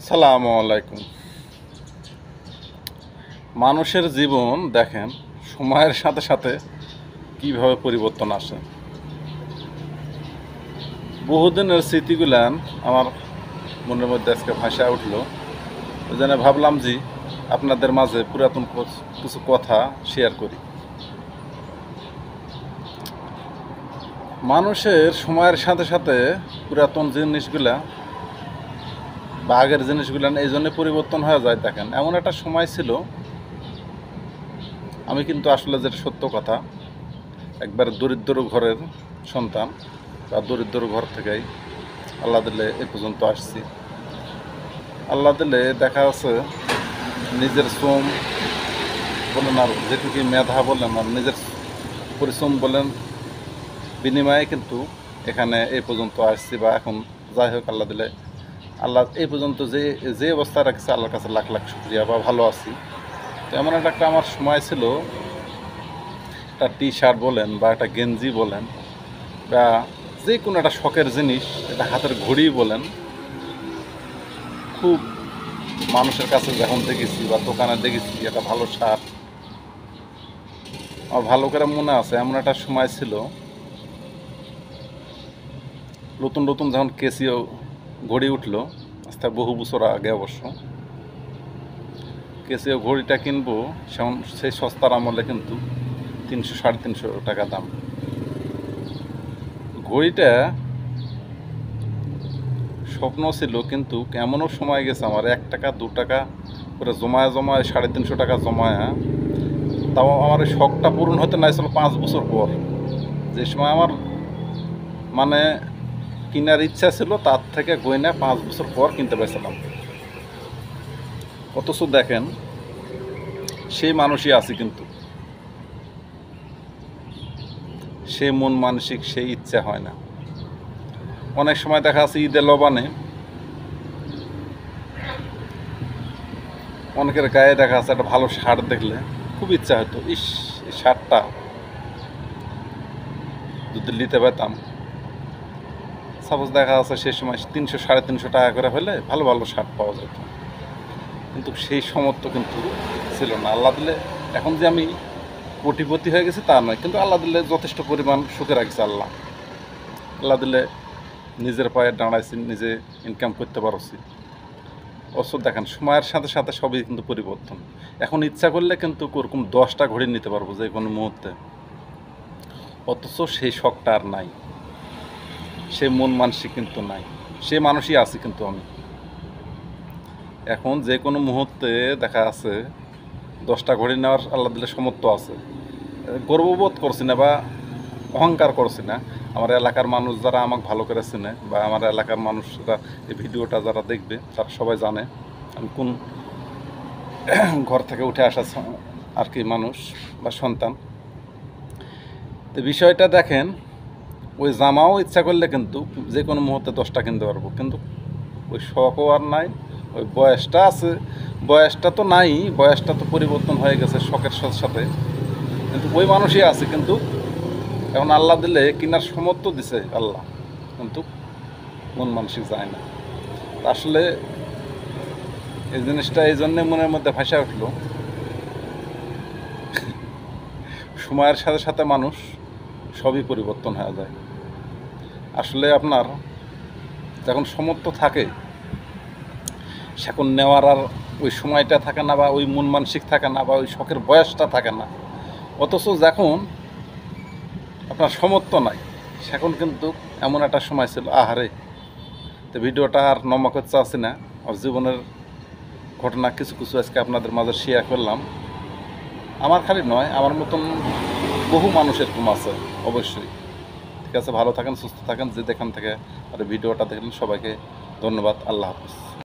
সালামু আলাইকুম। মানুষের জীবন দেখেন সময়ের সাথে সাথে কিভাবে পরিবর্তন আসে। বহুদিনের স্মৃতিগুলান আমার মনের মধ্যে আজকে ভাষা উঠলো। ওই জন্য ভাবলাম যে আপনাদের মাঝে পুরাতন কিছু কথা শেয়ার করি। মানুষের সময়ের সাথে সাথে পুরাতন জিনিসগুলা বা আগের জিনিসগুলো এই জন্য পরিবর্তন হয়ে যায়। দেখেন এমন একটা সময় ছিল, আমি কিন্তু আসলে যেটা সত্য কথা, একবার দরিদ্র ঘরের সন্তান বা দরিদ্র ঘর থেকেই আল্লাহ দিলে এ পর্যন্ত আসছি। আল্লাহ দিলে দেখা আছে নিজের শ্রম বলেন আর যেটুকু মেধা বলেন আর নিজের পরিশ্রম বলেন বিনিময়ে কিন্তু এখানে এই পর্যন্ত আসছি। বা এখন যাই হোক আল্লাহ দিলে আল্লাহ এই পর্যন্ত যে অবস্থা রাখছে আল্লাহর কাছে লাখ লাখ শুকরিয়া বা ভালো আছি। তো এমন একটা আমার সময় ছিল, একটা টি শার্ট বলেন বা একটা গেঞ্জি বলেন বা যে কোনো একটা শখের জিনিস, একটা হাতের ঘড়ি বলেন, খুব মানুষের কাছে যখন দেখেছি বা দোকানে দেখেছি একটা ভালো শার্ট, আমার ভালো করে মনে আছে এমন একটা সময় ছিল, নতুন নতুন যখন কেসিও ঘড়ি উঠলো, আস্তে বহু বছর আগে অবশ্য, কেসিও ঘড়িটা কিনবো সেই সস্তার আমলে কিন্তু 300-350 টাকা দাম। ঘড়িটা স্বপ্ন ছিল, কিন্তু এমনও সময় গেছে আমার 1 টাকা 2 টাকা করে জমায় 350 টাকা জমায়, তাও আমার এই শখটা পূরণ হতে নাই ছিল 5 বছর পর। যে সময় আমার মানে কেনার ইচ্ছা ছিল তার থেকে গয়না 5 বছর পর কিনতে পেরেছিলাম। অথচ দেখেন সেই মানুষই আছে, কিন্তু সে মন মানসিক সেই ইচ্ছা হয় না। অনেক সময় দেখা আছে ঈদের লবানে অনেকের গায়ে দেখা আছে একটা ভালো শার্ট দেখলে খুব ইচ্ছা হতো, ইস এই শার্টটা যদি নিতে পারতাম। সাপোজ দেখা আছে সেই সময় 300-350 টাকা করে হলে ভালো ভালো শার্ট পাওয়া যেত, কিন্তু সেই সমর্থ কিন্তু ছিল না। আল্লাহ দিলে এখন যে আমি কোটিপতি হয়ে গেছি তা নয়, কিন্তু আল্লাহ দিলে যথেষ্ট পরিমাণ সুখে রাখছে। আল্লাহ দিলে নিজের পায়ে দাঁড়াইছি, নিজে ইনকাম করতে পারছি। অবশ্য দেখেন সময়ের সাথে সাথে সবই কিন্তু পরিবর্তন। এখন ইচ্ছা করলে কিন্তু ওরকম 10টা ঘড়ি নিতে পারবো যে কোনো মুহূর্তে, অথচ সেই শখটা আর নাই, সে মন মানসিক কিন্তু নাই, সে মানুষই আছে। কিন্তু আমি এখন যে কোনো মুহূর্তে দেখা আছে 10টা ঘড়ি নেওয়ার আল্লাহ দিলে সমর্থ আছে। গর্ববোধ করছি না বা অহংকার করছি না। আমার এলাকার মানুষ যারা আমাকে ভালো করে চেনে বা আমার এলাকার মানুষরা এই ভিডিওটা যারা দেখবে তারা সবাই জানে আমি কোন ঘর থেকে উঠে আসা আর কি মানুষ বা সন্তান। তো বিষয়টা দেখেন, ওই জামাও ইচ্ছা করলে কিন্তু যে কোনো মুহূর্তে 10টা কিনতে পারবো, কিন্তু ওই শখও আর নাই। ওই বয়সটা আছে, বয়সটা তো নাই, বয়সটা তো পরিবর্তন হয়ে গেছে শখের সাথে সাথে, কিন্তু ওই মানুষই আছে। কিন্তু এখন আল্লাহ দিলে কিনার সমর্থ দিছে আল্লাহ, কিন্তু মন মানসিক যায় না। আসলে এই জিনিসটা এই জন্যে মনের মধ্যে ভাসা উঠলো, সময়ের সাথে সাথে মানুষ সবই পরিবর্তন হয়ে যায়। আসলে আপনার যখন সমর্থ থাকে সেখন নেওয়ার আর ওই সময়টা থাকে না, বা ওই মন মানসিক থাকে না, বা ওই শখের বয়সটা থাকে না। অথচ যখন আপনার সমর্থ নাই সেখন কিন্তু এমন একটা সময় ছিল, আহারে। তো ভিডিওটা আর লম্বা করতে চাচ্ছি না, আর জীবনের ঘটনা কিছু কিছু আজকে আপনাদের মাঝে শেয়ার করলাম। আমার খালি নয়, আমার মতন বহু মানুষ এরকম আছে অবশ্যই। ঠিক আছে, ভালো থাকেন, সুস্থ থাকেন। যে যেখান থেকে আর ভিডিওটা দেখলেন সবাইকে ধন্যবাদ। আল্লাহ হাফিজ।